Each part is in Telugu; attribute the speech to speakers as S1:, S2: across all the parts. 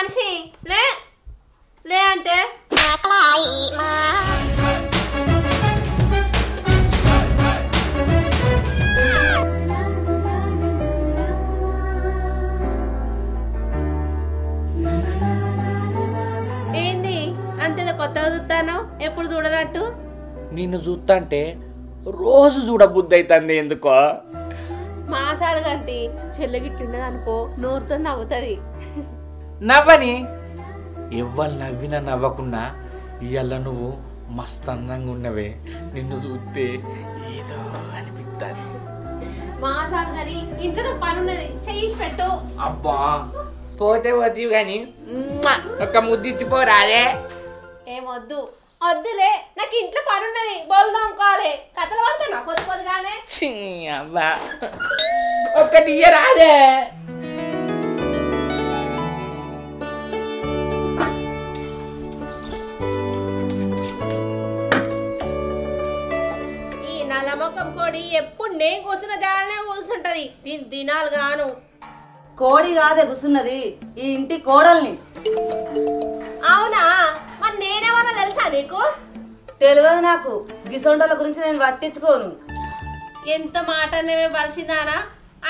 S1: మనిషి లే లే అంటే ఏంది అంతేదో కొత్తగా చూస్తాను ఎప్పుడు చూడనట్టు
S2: నిన్ను చూస్తంటే రోజు చూడబుద్ధి అవుతుంది ఎందుకో
S1: మాసాలు గంతి చెల్లెగిట్టుండదు అనుకో నోరుతో నవ్వుతుంది
S2: నవ్వని ఎవ్వరు నవ్వినా నవ్వకుండా ఇవాళ నువ్వు మస్తు అందంగా ఉన్నవే నిన్ను చూస్తే ఏదో అనిపిస్తుంది
S1: మాసాలు కానీ ఇంట్లో పని ఉన్నది చేసి పెట్టు
S2: అబ్బా పోతే పోతీవి కానీ ఒక ముద్దిచ్చిపోరాదే
S1: ఏమొద్దు వద్దులే నాకు ఇంట్లో పని ఉన్నది బోలు తోముకోవాలి కథలు పడుతున్నా పొద్దు పొద్దుగానే
S2: అబ్బా ఒక్కటి రాదే
S1: ఈ నల్లమొక్కం కోడి ఎప్పుడు నేను కూర్చున్న జాలనే కూర్చుంటది దీని దినాలు గాను
S3: కోడి కాదే కూసున్నది ఈ ఇంటి కోడల్ని.
S1: అవునా మరి నేనేమన్నా తెలుసా నీకు?
S3: తెలియదు నాకు, గిసొండల గురించి నేను పట్టించుకోను.
S1: ఎంత మాట అనేవే బలిసిందానా?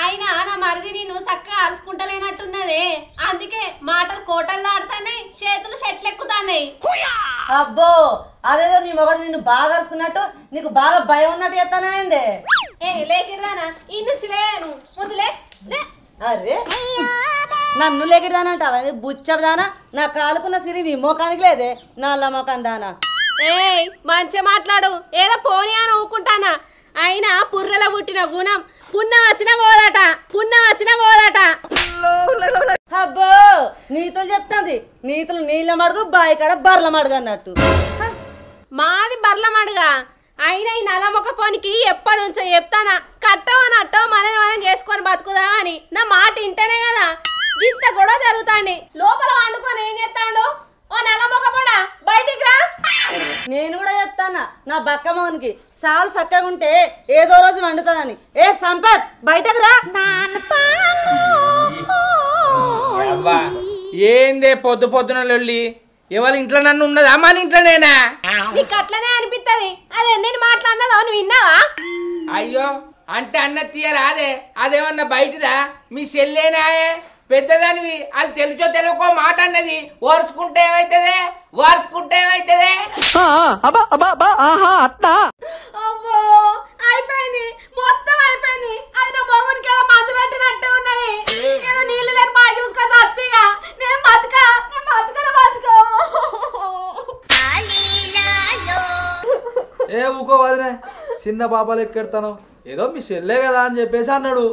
S1: అయినా నా మరిది నేను చక్కగా అరుచుకుంటలేనట్టున్నదే, అందుకే మాటలు కోటలు దాడుతున్నాయి, చేతులు షెట్లెక్కుతాయి.
S3: అబ్బో అదేదో నీ మొగడు నిన్ను బాగా అరుచుకున్నట్టు నీకు బాగా భయం ఉన్నట్టు చేస్తానేందే?
S1: ఏ లేకిరానా ఈ నుంచి లేను ముద్దులే.
S3: అరే నన్ను లేకిదానంటావా? బుచ్చదానా, నా కాలుకున్న సిరి నీ మోకానికి లేదే, నల్ల మోకాన్ దానా.
S1: ఏయ్ మంచిగా మాట్లాడు, ఏదో పోనీ అని ఊకుంటానా. అయినా పుర్రెల పుట్టిన గుణం పుణ్యం వచ్చినా పోదట, పుణ్యం వచ్చినా పోదట.
S3: అబ్బో నీతులు చెప్తాంది, నీతులు నీళ్ళ మడుగు బాయి కాడ బర్ల మడుగు అన్నట్టు.
S1: మాది బర్ల మడుగా. అయినా ఈ నల్లమొక్క పోనికి ఎప్పటి నుంచో చెప్తానా, కట్టవనట్టో మనది మనం చేసుకొని బతుకుదామని. నా మాట ఇంటేనే కదా ఇంత గొడవ జరుగుతాండి. లోపల వండుకొని ఏం చేస్తాడు? ఓ నల్లమొక్క పోడా బయటికి రా.
S3: నేను కూడా చెప్తానా నా బక్కమోనికి, సాలు చక్కగా ఉంటే ఏదో రోజు వండుతుందని. ఏ సంపత్ బయటకు రా.
S2: ఏందే పొద్దు పొద్దున లొల్లి? ఎవరి ఇంట్లో నన్ను ఉన్నదా మన ఇంట్లోనేనా?
S1: నీకు అట్లనే అనిపిస్తుంది. అదే నేను మాట్లాడినదో నువ్వు విన్నావా?
S2: అయ్యో అంటే అన్న తీయరాదే, అదేమన్నా బయటదా? మీ చెల్లేనాయే పెద్దదానివి, అది తెలుసో తెలియకో మాట అన్నది. ఓర్చుకుంటే ఏమైతుంది, ఓర్చుకుంటే ఏమైతుంది?
S1: అబ్బో అయిపోయింది, మొత్తం అయిపోయింది. అయినా మొగునికి ఏదో మందు పెట్టినట్టే ఉన్నది. ఏదో నీళ్ళు లేని బాగా చూసుకొని సత్తిగా నేను బతుకా, నేను బతుకను బతుకో.
S4: ఏ ఊకో వదినే, చిన్న పాపాలు ఎక్కెడతాను, ఏదో మీ చెల్లే కదా అని చెప్పేసి అన్నాడు.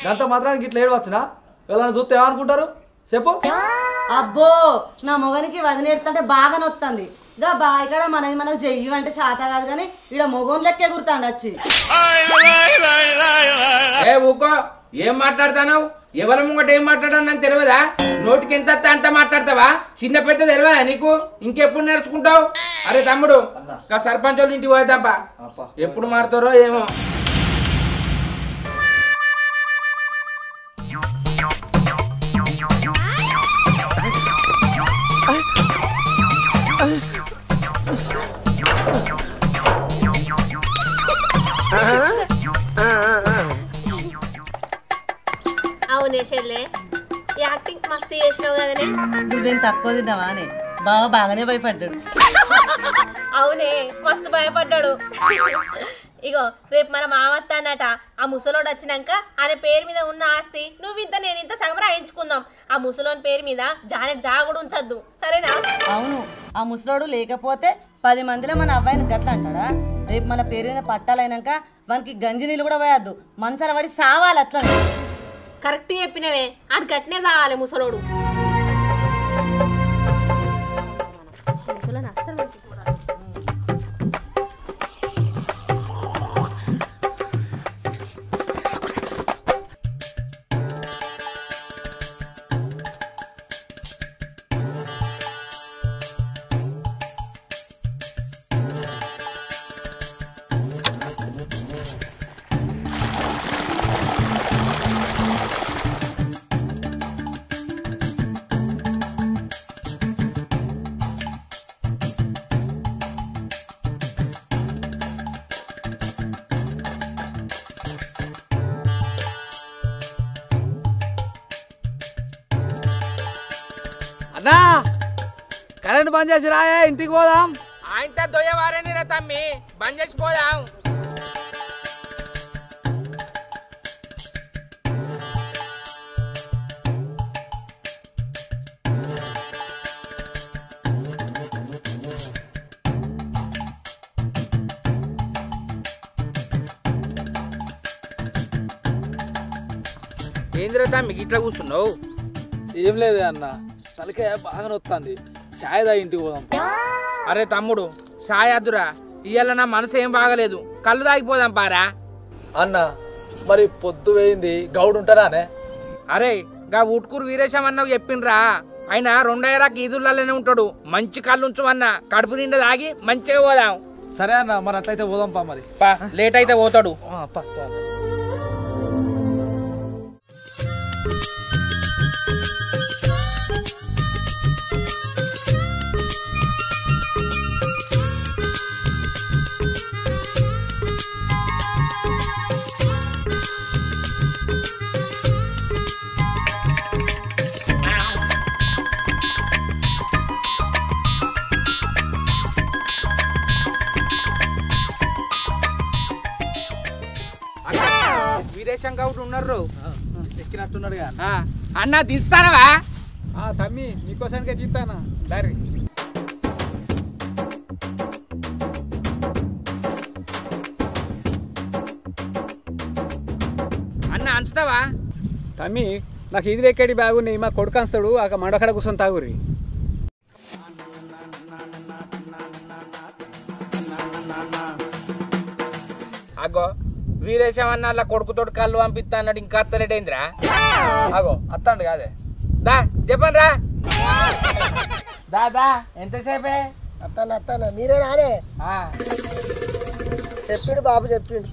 S4: గంత మాత్రానికి ఇట్లా ఏడవచ్చునా? ఎవరైనా చూస్తే ఏమనుకుంటారు చెప్పు?
S3: అబ్బో నా మొగనికి వదిలేడుతుంటే బాగా నొత్తంది. గా బాయ్ కాడ మనకు చెయ్యమంటే శాత కాదు కానీ ఈడ మొగం లెక్కే గుర్తాండి వచ్చి.
S2: ఏ ఊకో, ఏం మాట్లాడతావు? ఎవరి ముంగట ఏం మాట్లాడానని తెలియదా? నోటికి ఎంత అంత మాట్లాడతావా? చిన్న పెద్ద తెలియదా నీకు? ఇంకెప్పుడు నేర్చుకుంటావు? అరే తమ్ముడు, సర్పంచ్ వాళ్ళు ఇంటికి పోయేద్దాంపా, ఎప్పుడు మారుతారో ఏమో.
S1: అవునే చెల్లె, యాక్టింగ్ మస్తు చేసినావు కదనే.
S3: నువ్వేం తక్కువ తిన్నావా అని బావ బాగానే భయపడ్డాడు.
S1: అవునే మస్తు భయపడ్డాడు. ఇగో రేపు మన మామత్త అన్నట, ఆ ముసలోడు వచ్చినాక ఆయన పేరు మీద ఉన్న ఆస్తి నువ్వింత నేనింత సగం రాయించుకుందాం. ఆ ముసలోని పేరు మీద జానెట్ జాగుడు ఉంచద్దు, సరేనా?
S3: అవును, ఆ ముసలోడు లేకపోతే 10 మందిలో మన అబ్బాయిని గట్ల అంటాడా? రేపు మన పేరు మీద పట్టాలైనాక మనకి గంజి నీళ్ళు కూడా పోయద్దు, మంచాల పడి సావాలి అట్లనే.
S1: కరెక్ట్ చెప్పినవే, అటు గట్నే సావాలి ముసలోడు. ముసలోని అస్సలు మంచి చూడాలి.
S4: అన్నా కరెంట్ బంద్ చేసి రాయే ఇంటికి పోదాం.
S2: ఆయనతో దొయ్యవారని రా తమ్మి, బంద్ చేసిపోదాం. ఏంద్రా తమ్మి ఇట్లా కూర్చున్నావు?
S4: ఏం లేదు అన్న, తలకే బాగా నొత్తంది. చాయ్ తాగి ఇంటికి పోదాం.
S2: అరే తమ్ముడు చాయ్ అద్దురా, ఇవాళ నా మనసు ఏం బాగలేదు, కళ్ళు తాగిపోదాం పారా.
S4: అన్న మరి పొద్దు వేయింది, గౌడు ఉంటారానే?
S2: అరే గా ఉట్కూరు వీరేశం అన్నావు చెప్పిండ్రా, ఆయన 2 ఈదుల్లోనే ఉంటాడు. మంచి కళ్ళు ఉంచమన్నా, కడుపు నిండా తాగి మంచిగా పోదాం.
S4: సరే అన్న, మరి అట్లయితే పోదాం పా. మరి
S2: పా, లేట్ అయితే పోతాడు. వీరేశం గౌడ్ ఉన్నారు,
S4: ఎక్కినట్టున్నాడు.
S2: అన్న దిస్తానవా?
S4: తమ్మి నీకోసానికే తీస్తానా.
S2: సరే అన్న అంచుతావా?
S5: తమ్మి నాకు ఇది ఎక్కడి బాగున్నాయి, మా కొడుకు అంస్తాడు ఆ మండకడ కూర్చొని తాగురి.
S2: అగో వీరేశం అన్న అలా కొడుకుతోటి కళ్ళు పంపిస్తా అన్నాడు, ఇంకా అత్తలేటైందిరా.
S4: అగో అత్తండి కాదే.
S2: దా చెప్పండి రా. దాదా ఎంతసేపే?
S6: అత్తాను మీరే రానే చెప్పిండు బాబు చెప్పిండు.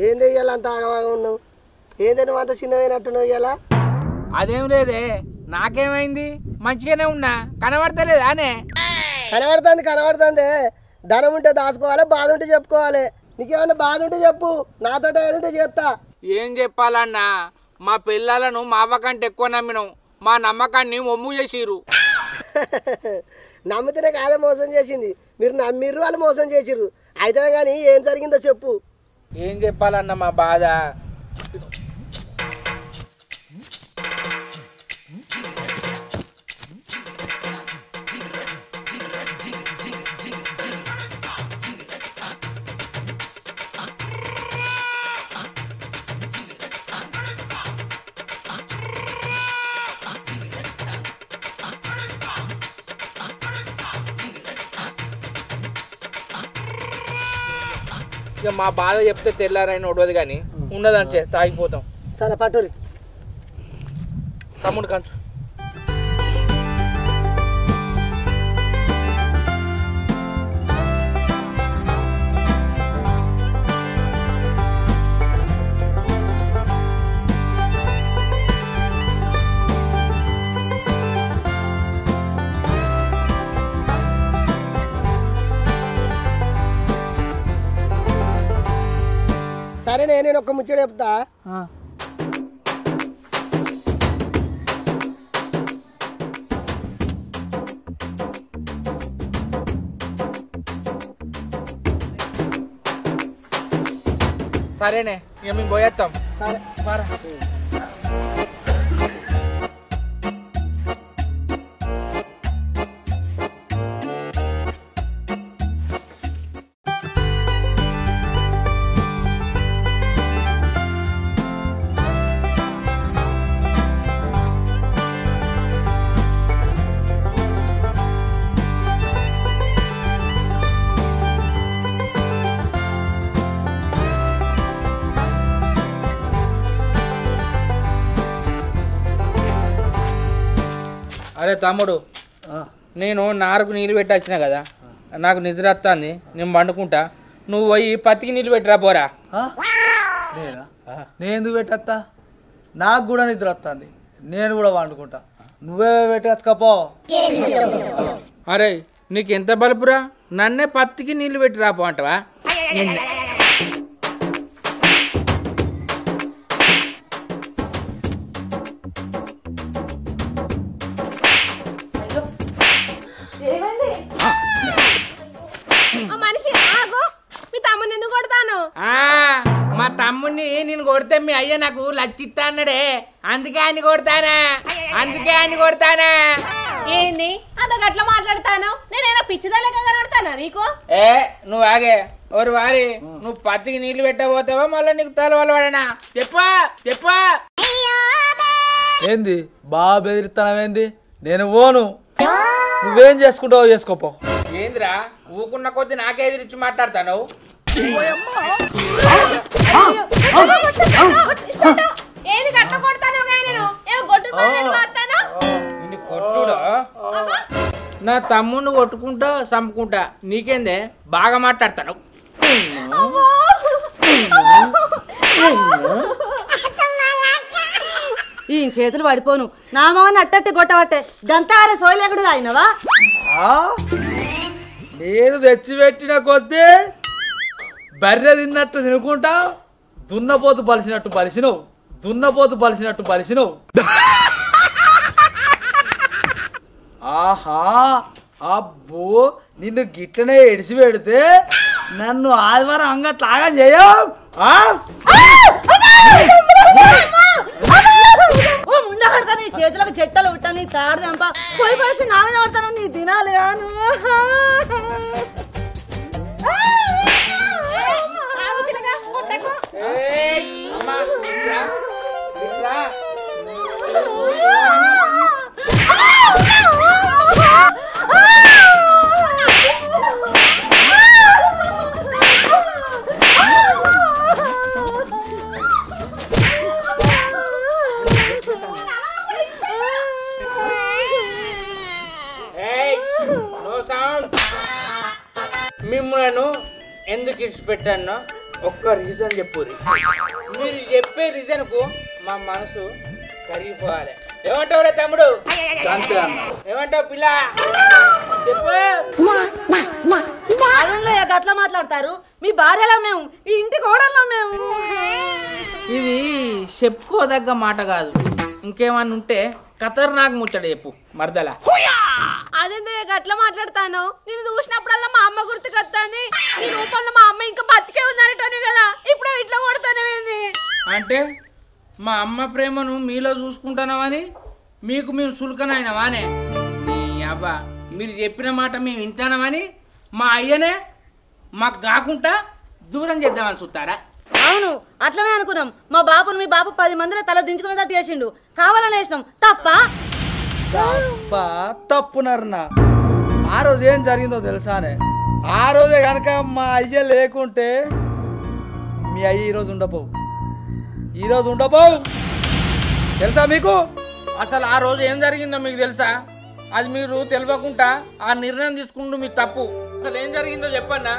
S6: ఏంది ఇయ్యాల అంత ఆగమాగా ఉన్నావు? ఏంది నువ్వు అంత చిన్నమైనట్టున్నావు ఇయ్యాలా?
S2: అదేం లేదే, నాకేమైంది? మంచిగానే ఉన్నా, కనబడతలేదానే?
S6: కనబడుతుంది. ధనం ఉంటే దాచుకోవాలి, బాధ ఉంటే చెప్పుకోవాలి. నీకేమన్నా బాధ ఉంటే చెప్పు, నాతో ఏదంటే చేస్తా.
S2: ఏం చెప్పాలన్నా, మా పిల్లలను మా అవ్వ కంటే ఎక్కువ నమ్మినాం, మా నమ్మకాన్ని ఒమ్ము చేసిరు.
S6: నమ్మితేనే కాదే మోసం చేసింది, మీరు నమ్మిర్రు వాళ్ళు మోసం చేసిర్రు. అయితే కానీ ఏం జరిగిందో చెప్పు.
S2: ఏం చెప్పాలన్న మా బాధ? ఇక మా బాధ చెప్తే తెల్లారైనా ఉండదు కానీ ఉన్నదని తాగిపోతాం.
S6: సరే పట్టురి
S2: తమ్ముడు కంచు.
S6: సరే నేను ఒక ముచ్చట చెప్తా.
S2: సరేనే, ఇక మేము పోయేస్తాం.
S6: సరే
S2: అరే తమ్ముడు, నేను నారుకు నీళ్ళు పెట్టి వచ్చిన కదా, నాకు నిద్ర వస్తుంది, నేను పండుకుంటా. నువ్వు పోయి పత్తికి నీళ్ళు పెట్టిరా పోరా.
S4: నేనా? నేను ఎందుకు పెట్టేస్తా? నాకు కూడా నిద్ర వస్తుంది, నేను కూడా వండుకుంటా. నువ్వే పెట్టేసుకపో.
S2: అరే నీకు ఎంత బలుపురా, నన్నే పత్తికి నీళ్ళు పెట్టి రాపో అంటవా?
S1: మనిషి ఆగు, మీ తమ్ముని ఎందుకు కొడతాను?
S2: మా తమ్ముడిని నేను కొడితే మీ అయ్య నాకు లచ్చిత్తా అన్నాడే, అందుకే ఆయన కొడతానా.
S1: ఏంది అంత గట్ల మాట్లాడతాను? నేనేనా పిచ్చిదాలేక కనబడతానా నీకు?
S2: నువ్వు ఆగే ఓరు వారి, నువ్వు పత్తికి నీళ్లు పెట్టబోతావా మళ్ళీ నీకు తలవలు పడనా? చెప్పా.
S4: ఏంది బాగా బెదిరిస్తానవేంది? నేను పోను, నువ్వేం చేసుకుంటావో చేసుకోపో.
S2: ఏందిరా ఊకున్న కొద్ది నాకే ఎదిరించి మాట్లాడతాను?
S1: ఏది గట్ల కొడతాను? నేను ఏమో గొడ్డు
S2: కొట్టుడా? నా తమ్ముడిని కొట్టుకుంటా చంపుకుంటా, నీకేందే బాగా మాట్లాడతాను.
S3: ఈ చేతులు పడిపోను, నా మామని అట్టట్టి కొట్టబట్టే గంతారే సోయలేకుడు అయినవా?
S4: నేను తెచ్చిపెట్టిన కొద్దీ బర్రె తిన్నట్టు తినుకుంటా దున్నపోతు బలిసినట్టు బలిసినవు. ఆహా, అబ్బో, నిన్ను గిట్లనే ఎడిసి పెడితే నన్ను ఆదివారం అంగట్లాగా చేయవు.
S3: నీ చేతులకు చెట్టలు ఉంటా, నీ తాడు చంప పోయి పోయి నా మీద పడతాను, నీ తినాలి కాను.
S2: మిమ్మల్ని ఎందుకు ఇడిచిపెట్టానో ఒక్క రీజన్ చెప్పుర్రి. మీరు చెప్పే రీజన్ కు మా మనసు కరిగిపోవాలి. ఏమంటావు రే తమ్ముడు? ఏమంటావు పిల్ల? చెప్పు.
S3: అదనలో అట్లా మాట్లాడతారు, మీ భార్యలో మేము, ఈ ఇంటి కోడల్లో మేము.
S2: ఇది చెప్పుకోదగ్గ మాట కాదు, ఇంకేమన్నా ఉంటే ఖతర్నాక్ ముచ్చట చెప్పు మరదలా.
S1: అదే గట్ల మాట్లాడతాను. నేను చూసినప్పుడల్లా మా అమ్మ గుర్తుకొస్తాను. ఈ రూపంలో మా అమ్మ ఇంకా బతికే ఉందనటోని కదా, ఇప్పుడు ఇట్లా కొడతానేది.
S2: అంటే మా అమ్మ ప్రేమను మీలో చూసుకుంటున్నామని మీకు మేము సులుకనైనవానే? మీ అబ్బా, మీరు చెప్పిన మాట మేము వింటానమని మా అయ్యనే మాకు కాకుండా దూరం చేద్దామని చూస్తారా?
S3: అవును, అట్లనే అనుకున్నాం. మా బాపును మీ బాపు 10 మందిలో తల దించుకునేటట్టు చేసిండు, కావాలని వేసినాం.
S4: తప్పునర్నా? ఆ రోజు ఏం జరిగిందో తెలుసానే? ఆ రోజే కనుక మా అయ్య లేకుంటే మీ అయ్య ఈరోజు ఉండబోవు. తెలుసా మీకు?
S2: అసలు ఆ రోజు ఏం జరిగిందో మీకు తెలుసా? అది మీరు తెలియకుండా ఆ నిర్ణయం తీసుకుంటూ మీ తప్పు. అసలు ఏం జరిగిందో చెప్పన్నా?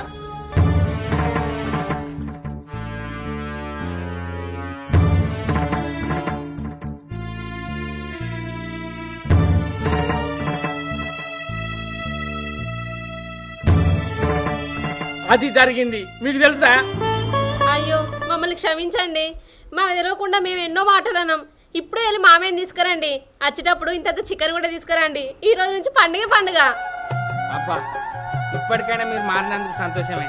S2: అది జరిగింది మీకు తెలుసా?
S1: అయ్యో మమ్మల్ని క్షమించండి, మాకు తెలియకుండా మేము ఎన్నో మాటలు అన్నాం. ఇప్పుడే వెళ్ళి మామయ్యని తీసుకురండి, వచ్చేటప్పుడు ఇంత చికెన్ కూడా తీసుకురండి. ఈ రోజు నుంచి పండుగ.
S2: అబ్బా, ఇప్పటికైనా మీరు మారినందుకు సంతోషమే.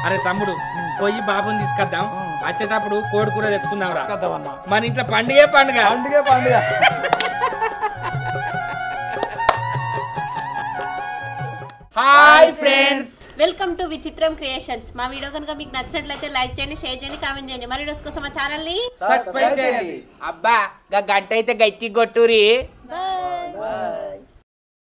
S2: అరే తమ్ముడు, పోయి బాబుని తీసుకొద్దాం, వచ్చేటప్పుడు కోడి కూర తెచ్చుకుందాం రా. మన ఇంట్లో పండుగ. హాయ్ ఫ్రెండ్స్,
S1: వెల్కమ్ టు విచిత్రం క్రియేషన్స్. మా వీడియో కనుక మీకు నచ్చినట్లయితే లైక్ చేయండి, షేర్ చేయండి, కామెంట్ చేయండి. మరి వీడియోస్ కోసం మా ఛానల్ ని
S2: సబ్స్క్రైబ్ చేయండి. అబ్బా, గంట అయితే గట్టి కొట్టురి.